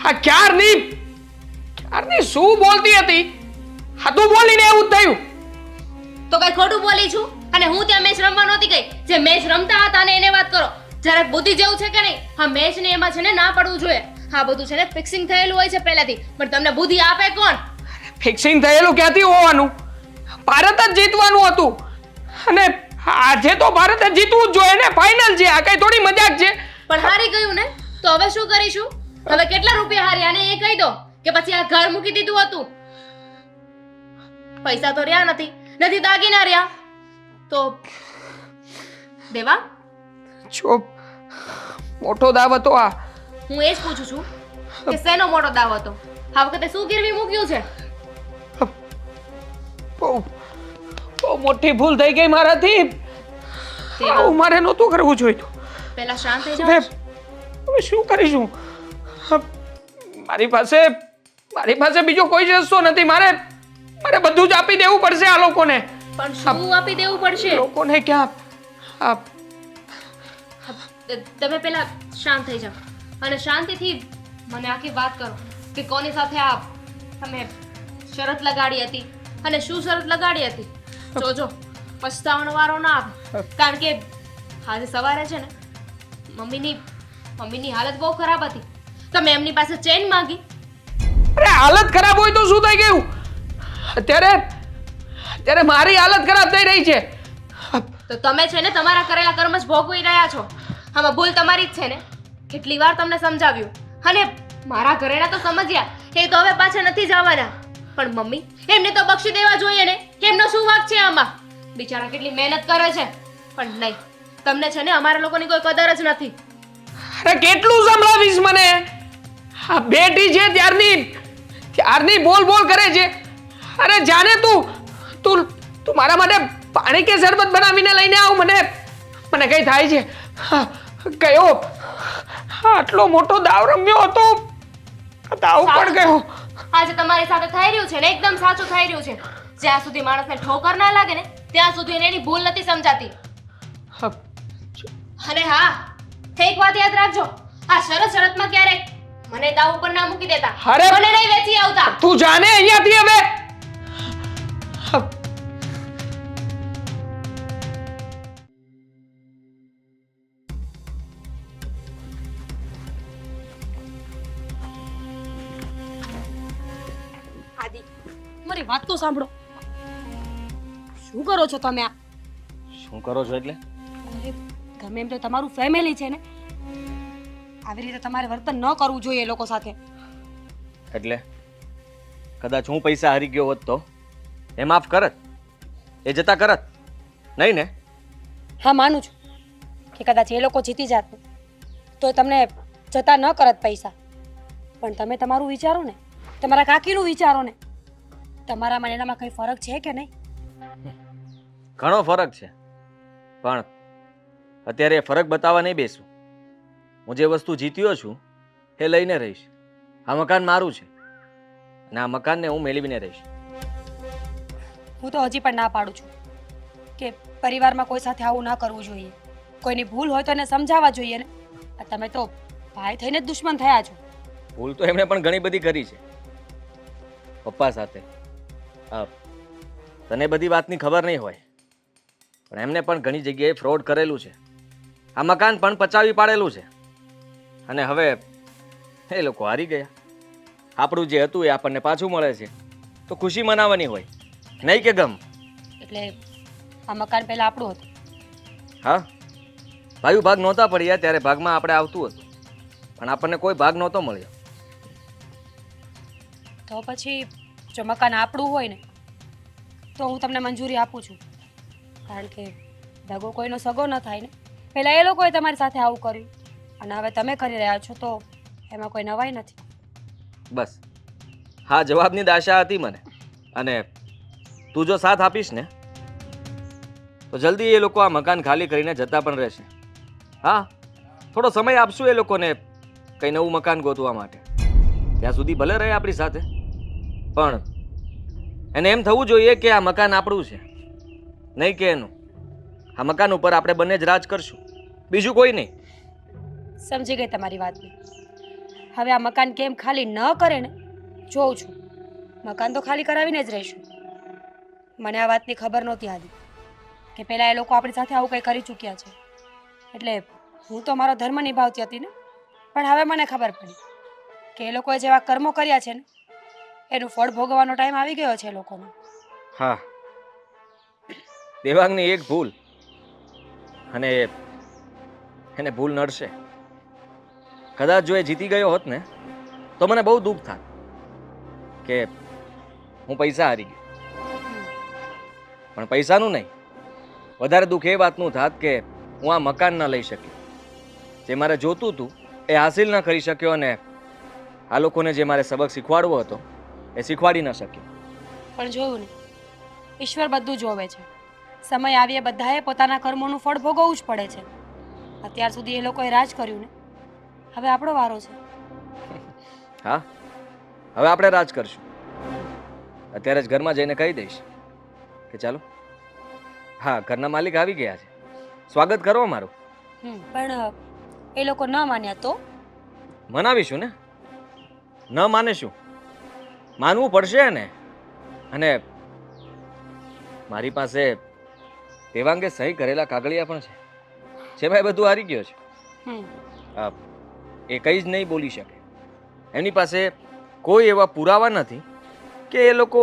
Speaker 1: હા, ક્યારની શું બોલતી હતી? હા, તું બોલીને એવું જ થયું.
Speaker 4: તો કઈ ખોટું બોલી છું? અને હું ત્યાં મેચ રમવા નહોતી ગઈ. જે મેચ રમતા હતા ને એને વાત કરો. જરાક બુદ્ધિ જેવું છે કે નહીં? હા, મેચ ને એમાં છે ને ના પડવું જોઈએ. હા, બધું છે ને ફિક્સિંગ થયેલું હોય છે પહેલાથી. પણ તમને બુદ્ધિ આપે કોણ?
Speaker 1: ફિક્સિંગ થયેલું ક્યાંથી હોવાનું? ભારત જ જીતવાનું હતું અને આજે તો ભારત જ જીતવું જ જોઈએ ને. ફાઇનલ છે, આ કઈ થોડી મજાક છે.
Speaker 4: પણ હારી ગયું ને, તો હવે શું કરીશું? હવે કેટલા રૂપિયા હાર્યા ને એ કહી દો, કે પછી આ ઘર મૂકી દીધું હતું? પૈસા તો રહ્યા નથી દાગીના રહ્યા. તો દેવા,
Speaker 1: જો મોટો દાવ હતો આ.
Speaker 4: હું એ જ પૂછું છું કે શેનો મોટો દાવ હતો? આ વખતે શું ગીરવી મૂક્યું છે?
Speaker 1: બહુ મોટી ભૂલ થઈ ગઈ મારાથી. આવું મારે નહોતું કરવું જોઈતું.
Speaker 4: પહેલા શાંત થઈ જાઓ.
Speaker 1: હવે શું કરીશું? મારી પાસે બીજો કોઈ જ રસ્તો નથી. મારે બધું જ આપી દેવું પડશે આ લોકોને.
Speaker 4: પણ શું આપી દેવું પડશે?
Speaker 1: લોકોને ક્યાં?
Speaker 4: તમે પહેલા શાંત થઈ જાઓ અને શાંતિથી મને આખી વાત કરો કે કોની સાથે આ તમે શરત લગાડી હતી અને શું શરત લગાડી હતી. જોજો પછતાવાનો વારો ના આવે. કારણ કે આજે સવારે છે ને મમ્મીની હાલત બહુ ખરાબ હતી. તમે એમની પાસે ચેન માંગી.
Speaker 1: અરે હાલત ખરાબ હોય તો શું થઈ ગયું? અત્યારે મારી હાલત ખરાબ થઈ રહી છે.
Speaker 4: તો તમે છે ને તમારા કરેલા કર્મ જ ભોગવી રહ્યા છો. આમાં ભૂલ તમારી જ છે ને. કેટલી વાર તમને સમજાવ્યું અને મારા ઘરેણા તો સમજ્યા, એ તો હવે પાછા નથી જવાના. પણ મમ્મી, એમને તો બક્ષી દેવા જોઈએ ને. એમનો શું વાંક છે આમાં? બિચારા કેટલી મહેનત કરે છે. પણ નહીં, તમને છે ને અમારા લોકોની કોઈ કદર જ નથી.
Speaker 1: અરે કેટલું સંભળાવીશ મને? આ બેટી છે ત્યારની બોલ કરે છે. અરે જાને તું મારા માટે પાણી કે શરબત બનાવીને લઈને આવ. મને કઈ થાય છે. કયો આટલો મોટો દાવ રમ્યો હતો, દાવ પણ ગયો.
Speaker 4: આજે તમારી સાથે થઈ રહ્યું છે ને એકદમ સાચું થઈ રહ્યું છે. જ્યાં સુધી માણસને ઠોકર ના લાગે ને ત્યાં સુધી એની ભૂલ નથી સમજાતી. અને હા, એક વાત યાદ રાખજો, આ શરતમાં ક્યારેક મને દાવ ઉપર ના મૂકી દેતા. મને નહીં વેચી આવતા.
Speaker 1: તું જાને અહીંયાથી હવે.
Speaker 5: આદિ, મારી વાત તો સાંભળો. શું કરો છો તમે?
Speaker 3: શું કરો છો એટલે?
Speaker 5: અરે ગમે એમ તો તમારું ફેમિલી છે ને, આવી રીતે તમારે વર્તન ન કરવું જોઈએ એ લોકો સાથે.
Speaker 3: એટલે કદાચ હું પૈસા હારી ગયો હોત તો એ માફ કરત, એ જતા કરત નહીં ને?
Speaker 5: હા, માનું છું કે કદાચ એ લોકો જીતી જાત તો તમને જતા ન કરત પૈસા. પણ તમે તમારું વિચારો ને, તમારા કાકીનું વિચારો ને. તમારામાં એનામાં કઈ ફરક છે કે નહીં?
Speaker 3: ઘણો ફરક છે, પણ અત્યારે એ ફરક બતાવવા નહીં બેસું. હું જે વસ્તુ જીત્યો છું એ લઈને રહીશ. આ મકાન મારું છે અને આ મકાનને હું મેળવીને રહીશ.
Speaker 5: હું તો હજી પણ ના પાડું છું કે પરિવારમાં કોઈ સાથે આવું ના કરવું જોઈએ. કોઈની ભૂલ હોય તો એને સમજાવવા જોઈએ ને. તમે તો ભાઈ થઈને જ દુશ્મન થયા છો.
Speaker 3: ભૂલ તો એમણે પણ ઘણી બધી કરી છે પપ્પા સાથે. તને બધી વાતની ખબર નહીં હોય, પણ એમને પણ ઘણી જગ્યાએ ફ્રોડ કરેલું છે. આ મકાન પણ પચાવી પાડેલું છે અને હવે એ લોકો હારી ગયા. આપણું જે હતું એ આપણને પાછું મળે છે તો ખુશી મનાવવાની હોય, નહીં કે ગમ.
Speaker 5: એટલે આ મકાન પહેલા આપણું હતું.
Speaker 3: હા, ભાઈ ભાગ નહોતા પડ્યા ત્યારે ભાગમાં આપણે આવતું હતું, પણ આપણને કોઈ ભાગ નહોતો મળ્યો.
Speaker 5: તો પછી જો મકાન આપણું હોય ને તો હું તમને મંજૂરી આપું છું, કારણ કે દગો કોઈનો સગો ન થાય ને. પહેલાં એ લોકોએ તમારી સાથે આવું કર્યું અને હવે તમે કરી રહ્યા છો, તો એમાં કોઈ નવાઈ નથી.
Speaker 3: બસ હા જવાબની જ આશા હતી મને, અને તું જો સાથ આપીશ ને તો જલ્દી એ લોકો આ મકાન ખાલી કરીને જતા પણ રહેશે. હા, થોડો સમય આપશું એ લોકોને કંઈ નવું મકાન ગોતવા માટે. ત્યાં સુધી ભલે રહે આપણી સાથે, પણ એને એમ થવું જોઈએ કે આ મકાન આપણું છે, નહીં કે એનું. આ મકાન ઉપર આપણે બંને જ રાજ કરશું, બીજું કોઈ નહીં.
Speaker 5: સમજી ગઈ તમારી વાતને. હવે આ મકાન કેમ ખાલી ન કરે ને જોઉં છું. મકાન તો ખાલી કરાવીને જ રહીશું. મને આ વાતની ખબર નહોતી આદિ કે પહેલાં એ લોકો આપણી સાથે આવું કંઈ કરી ચૂક્યા છે, એટલે હું તો મારો ધર્મ નિભાવતી હતી ને. પણ હવે મને ખબર પડી કે એ લોકોએ જેવા કર્મો કર્યા છે ને એનું ફળ ભોગવવાનો ટાઈમ આવી ગયો છે એ લોકોનો.
Speaker 3: હા, દેવાંગની એક ભૂલ અને એને ભૂલ નડશે. કદાચ જો એ જીતી ગયો હોત ને તો મને બહુ દુઃખ થાત કે હું પૈસા હારી ગયો, પણ પૈસાનું નહીં, વધારે દુઃખ એ વાતનું થાત કે હું આ મકાન ન લઈ શક્યો. જે મારે જોતું હતું એ હાસિલ ન કરી શક્યો, અને આ લોકોને જે મારે સબક શીખવાડવો હતો એ શીખવાડી ન શક્યો.
Speaker 5: પણ જોયું ને, ઈશ્વર બધું જોવે છે. સમય આવીએ બધાએ પોતાના કર્મોનું ફળ ભોગવવું જ પડે છે. અત્યાર સુધી એ લોકોએ રાજ કર્યું ને, હવે આપણો વારો છે.
Speaker 3: હા, હવે આપણે રાજ કરશું. અત્યારે જ ઘરમાં જઈને કહી દઈશ કે ચાલો. હા, ઘરના માલિક આવી ગયા છે, સ્વાગત કરો અમારું.
Speaker 5: પણ એ લોકો ન માન્યા તો?
Speaker 3: મનાવીશું ને. ન માને શું, માનવું પડશે ને. અને મારી પાસે દેવાંગે સહી કરેલા કાગળિયા પણ છે, જેમાં એ બધું હારી ગયો છે. એ કંઈ જ નહીં બોલી શકે. એમની પાસે કોઈ એવા પુરાવા નથી કે એ લોકો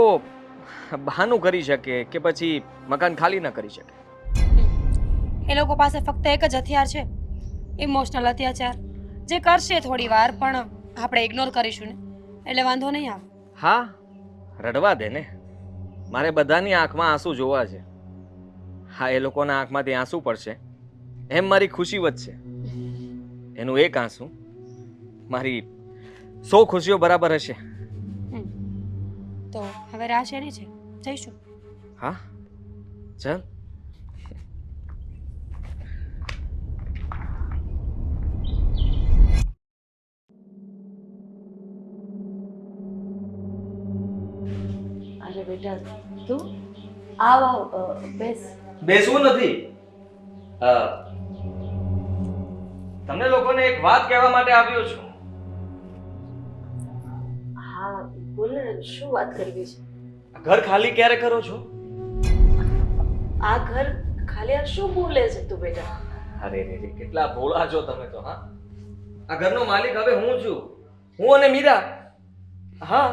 Speaker 3: બહાનું કરી શકે કે પછી મકાન ખાલી ન કરી શકે.
Speaker 5: એ લોકો પાસે ફક્ત એક જ હથિયાર છે, ઇમોશનલ અત્યાચાર, જે કરશે થોડી વાર પણ આપણે ઇગ્નોર કરીશું ને એટલે વાંધો નહીં આવે.
Speaker 3: હા, રડવા દે ને. મારે બધાની આંખમાં આંસુ જોવા છે. હા, એ લોકોના આંખમાંથી આંસુ પડશે એમ મારી ખુશી વધશે. એનું એક આંસુ મારી 100 ખુશીઓ બરાબર હશે.
Speaker 5: તો હવે રાહ શેની છે, જઈશું.
Speaker 3: હા, ચાલ.
Speaker 2: અરે બેટા તું આવ આવ બેસ.
Speaker 3: બેસવું નથી. તમને લોકોને એક વાત કહેવા માટે આવ્યો છું.
Speaker 2: હા બોલ ને, શું વાત કરવી છે?
Speaker 3: ઘર ખાલી ક્યારે કરો છો?
Speaker 2: આ ઘર ખાલી આ શું બોલે છે તું બેટા?
Speaker 3: અરે રે રે, કેટલા ભોળા છો તમે તો. હા, આ ઘરનો માલિક હવે હું છું, હું અને મીરા. હા,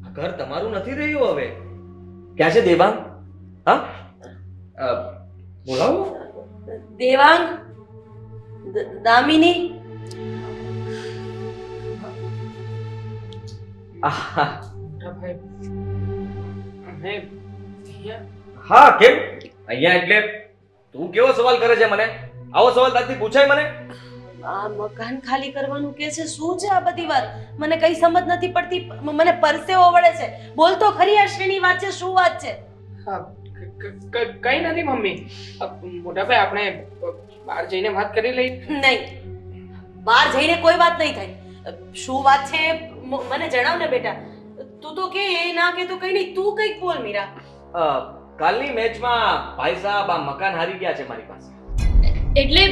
Speaker 3: આ ઘર તમારું નથી રહ્યું હવે. ક્યાં છે દેવાંગ? હા, બોલાવો.
Speaker 2: દેવાંગ, દામિની.
Speaker 3: આહા,
Speaker 1: અહીંયા
Speaker 3: હા, કેમ અહીંયા? એટલે તું કેવો સવાલ કરે છે મને? આવો સવાલ તારથી પૂછાય મને?
Speaker 2: આ મકાન ખાલી કરવાનું કે છે, શું છે આ બધી વાત? મને કઈ સમજ નથી પડતી, મને પરસેવો વળે છે. બોલ તો ખરી, આ શેની વાત છે, શું વાત છે?
Speaker 1: કઈ નથી મમ્મી. મોટાભાઈ આપણે બહાર જઈને વાત કરી લઈ.
Speaker 2: નહીં, બહાર જઈને કોઈ વાત નહીં થાય. શું વાત છે મને જણાવ ને બેટા. તું તો કે એ ના કે તો કઈ નહીં, તું કંઈક બોલ મીરા.
Speaker 3: કાલની મેચમાં ભાઈ સાહેબ આ મકાન હારી ગયા છે મારી પાસે.
Speaker 4: એટલે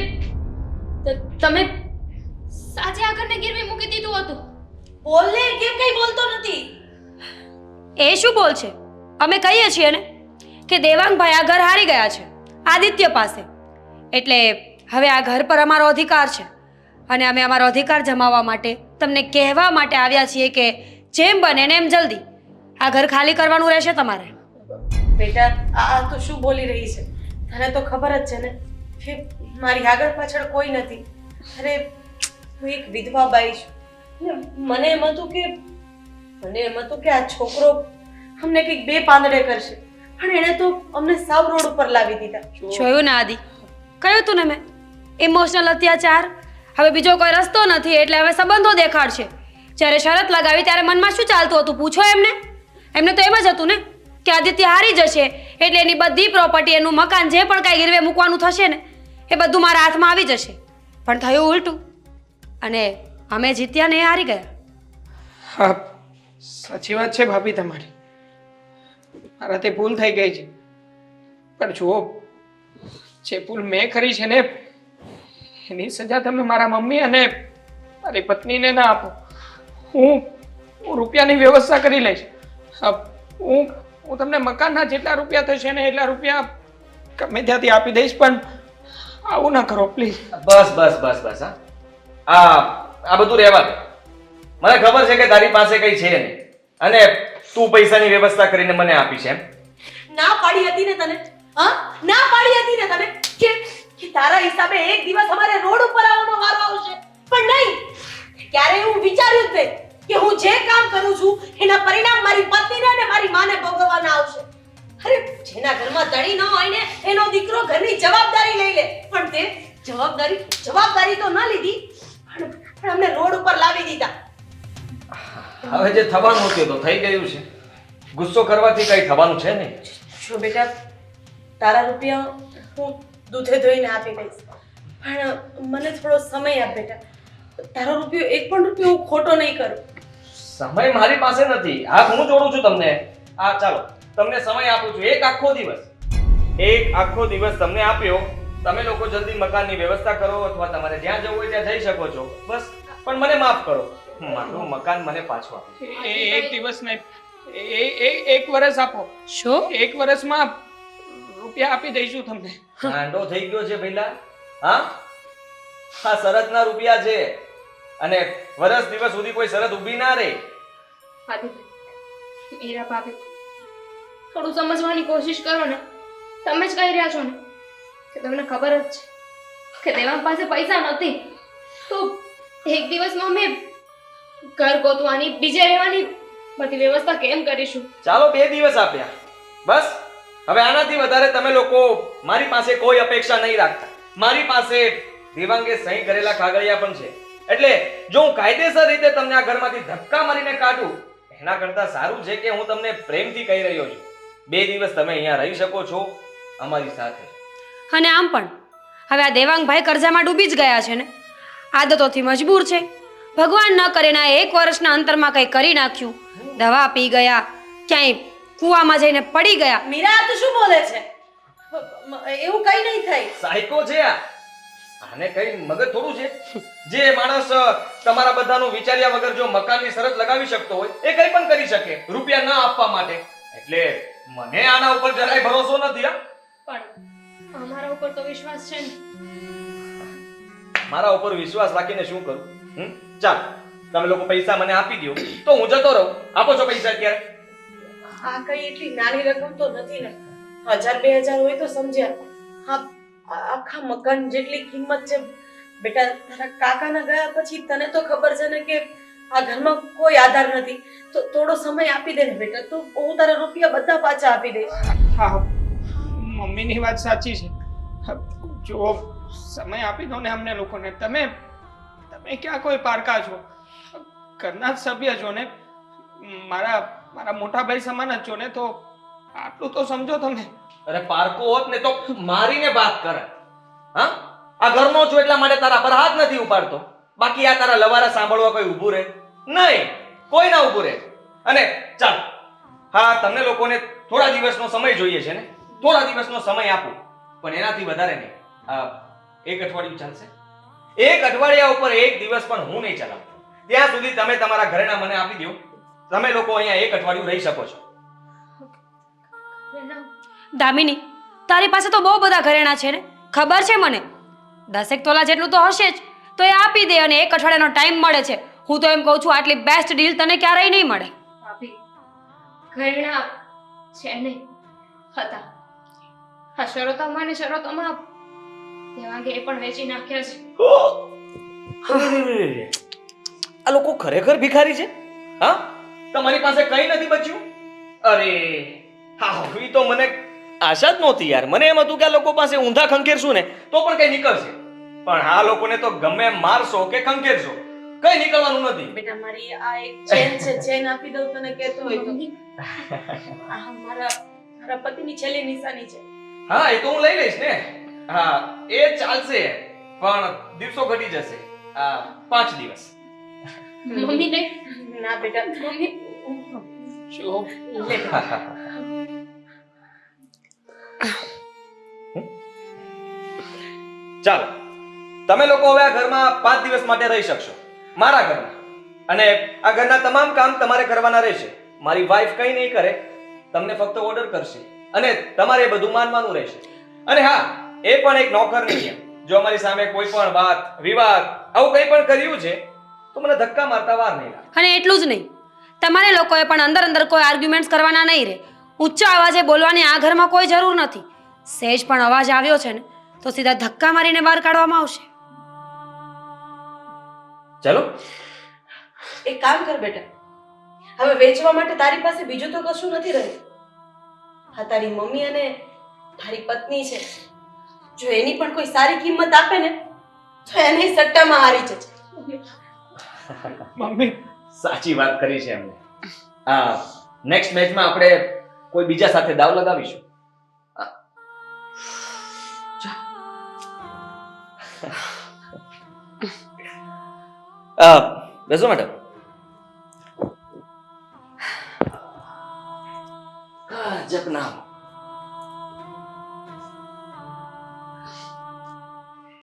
Speaker 4: તમે સાચે આ ઘરને ગીરવે મૂકી દીધું હતું?
Speaker 2: બોલ ને, કેમ કઈ બોલતો નથી?
Speaker 5: એ શું બોલ છે? અમે કહીએ છીએ ને કે દેવાંગભાઈ આ ઘર હારી ગયા છે આદિત્ય પાસે, એટલે હવે આ ઘર પર અમારો અધિકાર છે અને અમે અમારો અધિકાર જમાવવા માટે તમને કહેવા માટે આવ્યા છીએ કે જેમ બને ને એમ જલ્દી આ ઘર ખાલી કરવાનું રહેશે તમારે.
Speaker 2: બેટા આ તો શું બોલી રહી છે? તને તો ખબર જ છે ને કે મારી આગળ પાછળ કોઈ નથી. અરે હું એક વિધવા બાઈ છું ને મને એમ હતું કે આ છોકરો અમને કંઈક બે પાંદડે કરશે, પણ એણે તો અમને સાવ રોડ ઉપર લાવી દીધા.
Speaker 5: જોયું ને આદિ, કહ્યું તું ને મેં, ઇમોશનલ અત્યાચાર. હવે બીજો કોઈ રસ્તો નથી એટલે હવે સંબંધો દેખાડશે. જ્યારે શરત લગાવી ત્યારે મનમાં શું ચાલતું હતું પૂછો એમને. એમને તો એમ જ હતું ને કે આદિત્ય હારી જશે એટલે એની બધી પ્રોપર્ટી, એનું મકાન, જે પણ કાંઈ ગીરવે મૂકવાનું થશે ને એ બધું મારા હાથમાં આવી જશે. પણ થયું ઉલટું, અને અમે જીત્યા ને એ હારી ગયા.
Speaker 1: હા, સાચી વાત છે ભાભી તમારી. મારાથી ભૂલ થઈ ગઈ છે, પણ જુઓ, જે ભૂલ મેં કરી છે ને એની સજા તમે મારા મમ્મી અને મારી પત્નીને ના આપો. હું રૂપિયાની વ્યવસ્થા કરી લઈશ. હું તમને મકાનના જેટલા રૂપિયા થશે ને એટલા રૂપિયા ગમે ત્યાંથી આપી દઈશ, પણ આવું ના કરો પ્લીઝ.
Speaker 3: બસ બસ બસ બસ હા, આ બધું રહેવા દે. મને ખબર છે કે તારી પાસે કઈ છે નહીં અને તું પૈસાની વ્યવસ્થા કરીને મને આપી છે એમ.
Speaker 2: ના પાડી હતી ને તને, હા ના પાડી હતી ને તને કે તારા હિસાબે એક દિવસ અમારે રોડ ઉપર આવવાનો વારો આવશે, પણ નહીં. ક્યારે હું વિચાર્યું જ નહીં કે હું જે કામ કરું છું એના પરિણામ મારી પત્નીને અને મારી માને ભોગવવાના આવશે. અરે જેના ઘરમાં ધણી ન હોય ને એનો દીકરો ઘરની જવાબદારી લઈ લે, પણ તે જવાબદારી તો ન લીધી, પણ અમને રોડ ઉપર લાવી દીધા.
Speaker 3: હવે જે થવાનું હતું તો થઈ ગયું છે. ગુસ્સો કરવાથી કઈ થવાનું છે નહીં.
Speaker 2: જો બેટા, તારા રૂપિયા હું દૂધે ધોઈને આપી દઈશ, પણ મને થોડો સમય આપ બેટા. તારો રૂપિયો એક પણ રૂપિયો હું ખોટો નહીં કરું.
Speaker 3: સમય મારી પાસે નથી. હા, હું જોડું છું તમને. હા ચાલો, તમને સમય આપું છું. એક આખો દિવસ તમને આપ્યો. તમે લોકો જલ્દી મકાનની વ્યવસ્થા કરો અથવા તમારે જ્યાં જવું હોય ત્યાં જઈ શકો છો. બસ, પણ મને માફ કરો. મારું મકાન મને પાછું આપો.
Speaker 1: એક દિવસ નહીં, એક વર્ષ આપો.
Speaker 5: શું?
Speaker 1: એક વર્ષમાં રૂપિયા આપી દઈશું તમને.
Speaker 3: ગાંડો થઈ ગયો છે પહેલા? હા, આ શરતના રૂપિયા છે અને વર્ષ દિવસ સુધી કોઈ શરત ઊભી ના રહે.
Speaker 4: આદિત્ય, મીરા ભાભી, થોડું સમજવાની કોશિશ કરો ને. તમે જ કહી રહ્યા છો ને કે તમને ખબર જ છે કે દેવાંગ પાસે પૈસા નથી, તો એક દિવસમાં અમે ઘર ગોતવાની, બીજે રહેવાની બધી વ્યવસ્થા કેમ કરીશું?
Speaker 3: ચાલો 2 દિવસ આપ્યા, બસ. હવે આનાથી વધારે તમે લોકો મારી પાસે કોઈ અપેક્ષા નહીં રાખતા. મારી પાસે દેવાંગે સહી કરેલા કાગળિયા પણ છે, એટલે જો હું કાયદેસર રીતે તમને આ ઘરમાંથી ધક્કા મારીને કાઢું એના કરતા સારું છે કે હું તમને પ્રેમથી કહી રહ્યો છું. 2 દિવસ તમે અહીંયા રહી શકો છો અમારી સાથે.
Speaker 5: અને આમ પણ હવે આ દેવાંગભાઈ કરજામાં ડૂબી જ ગયા છે ને, આદતોથી મજબૂર છે. ભગવાન ન કરે ના 1 વર્ષના અંતરમાં કંઈ કરી નાખ્યું, દવા પી ગયા, ક્યાંય કૂવામાં જઈને પડી ગયા.
Speaker 2: મીરા, તું શું બોલે છે? એવું કઈ નહીં થાય.
Speaker 3: સાયકો છે આ. આને કઈ મગજ થોડું છે? જે માણસ તમારા બધાનું વિચાર્યા વગર જો મકાનની શરત લગાવી શકતો હોય એ કઈ પણ કરી શકે રૂપિયા ના આપવા માટે. એટલે મને આના ઉપર જરાય ભરોસો નથી.
Speaker 4: પણ અમારા ઉપર તો વિશ્વાસ છે ને.
Speaker 3: મારા ઉપર વિશ્વાસ રાખીને શું કરું? ચાલ, તમે લોકો પૈસા મને આપી દો તો હું જતો રહું. આપો છો પૈસા અત્યારે?
Speaker 2: આ કઈ એટલી નાની રકમ તો નથી ને. 1000-2000 હોય તો સમજ્યા. હા, આખા મકાન જેટલી કિંમત છે બેટા. તારા કાકાના ગયા પછી તને તો ખબર છે ને કે આ ઘરમાં કોઈ આધાર નથી, તો થોડો સમય આપી દે ને બેટા. તો હું તારા રૂપિયા બધા પાછા આપી દઈશ.
Speaker 1: હા, મમ્મીની વાત સાચી છે. જો સમય આપી દો ને અમને લોકોને. તમે ક્યાં કોઈ પારકા છો? ઘરના જ સભ્ય છો ને, મારા મોટા ભાઈ સમાન જ છો ને, તો આટલું તો સમજો તમે.
Speaker 3: અરે પારકો હોત ને તો મારીને વાત કરે. હા, આ ઘરનો છું એટલા માટે તારા પર હાથ નથી ઉપાડતો. બાકી આ તારા લવારા સાંભળવા કોઈ ઊભું રહે નહીં? કોઈ ના ઊભું રહે. અને ચાલ, હા, તમને લોકોને થોડા દિવસનો સમય જોઈએ છે ને, થોડા દિવસનો સમય આપું, પણ એનાથી વધારે નહીં. 1 અઠવાડિયું ચાલશે? 1 અઠવાડિયા ઉપર 1 દિવસ પણ હું નહીં ચલાવું. ત્યાં સુધી તમે તમારા ઘરેણા મને આપી દો. તમે લોકો અહીંયા 1 અઠવાડિયું રહી શકો છો.
Speaker 5: દામિની, તારી પાસે તો બહુ બધા ઘરેણા છે ને, ખબર છે મને. 10 તોલા જેટલું તો હશે જ, તો એ આપી દે. અને 1 અઠવાડિયાનો ટાઈમ મળે છે. હું તો એમ કહું છું આટલી બેસ્ટ ડીલ તને ક્યારેય નહીં મળે.
Speaker 4: ભાભી, ઘરેણા છે નહીં, હતા. આ શરતોમાં ને શરતોમાં તે વાગે એ પણ વેચી નાખ્યા છે.
Speaker 3: આ લોકો ખરેખર ભિખારી છે? હા, તમારી પાસે કઈ નથી બચ્યું? અરે હા, હવે તો મને આશા જ નહોતી યાર. મને એમ હતું કે આ લોકો પાસે ઊંધા ખંખેરશું ને તો પણ કઈ નીકળશે, પણ આ લોકોને તો ગમે એમ મારશો કે ખંખેરશો, કઈ નીકળવાનું નથી.
Speaker 2: બેટા મારી આ એક ચેન છે, ચેન આપી દઉં તને કહેતો હોય તો. આ મારા પતિની છેલ્લી નિશાની છે.
Speaker 3: હા, એ તો હું લઈ લઈશ ને. હા, એ ચાલશે, પણ દિવસો ઘટી જશે. 5 દિવસ.
Speaker 4: મમ્મી ને
Speaker 2: ના બેટા
Speaker 4: મમ્મી
Speaker 1: શું
Speaker 2: લે
Speaker 3: ચાલો, તમે લોકો હવે આ ઘરમાં 5 દિવસ માટે રહી શકશો, મારા ઘરમાં. અને આ ઘરના તમામ કામ તમારે કરવાના રહેશે. મારી વાઈફ કંઈ નહીં કરે, તમને ફક્ત ઓર્ડર કરશે અને તમારે એ બધું માનવાનું રહેશે. અને હા, એ પણ એક નોકરની જેમ. જો અમારી સામે કોઈ પણ વાત, વિવાદ, આવું કંઈ પણ કર્યું છે તો મને ધક્કા મારતા વાર નહીં લાગે.
Speaker 5: અને એટલું જ નહીં, તમારે લોકોએ પણ અંદર અંદર કોઈ આર્ગ્યુમેન્ટ્સ કરવાના નહીં રહે. ઊંચા અવાજે બોલવાની આ ઘરમાં કોઈ જરૂર નથી. સહેજ પણ અવાજ આવ્યો છે ને તો સીધા ધક્કા મારીને બહાર કાઢવામાં આવશે.
Speaker 3: ચલો,
Speaker 2: એક કામ કર બેટા, હવે વેચવા માટે તારી પાસે બીજું તો કશું નથી રહ્યું. હા, તારી મમ્મી અને તારી પત્ની છે. જો એની પણ કોઈ સારી કિંમત આપે ને તો એને સટ્ટામાં હારી જશે.
Speaker 1: મમ્મી
Speaker 3: સાચી વાત કરી છે એમને. નેક્સ્ટ મેચમાં આપણે કોઈ બીજા સાથે દાવ લગાવીશું. બેસો મેડમ. જપનામ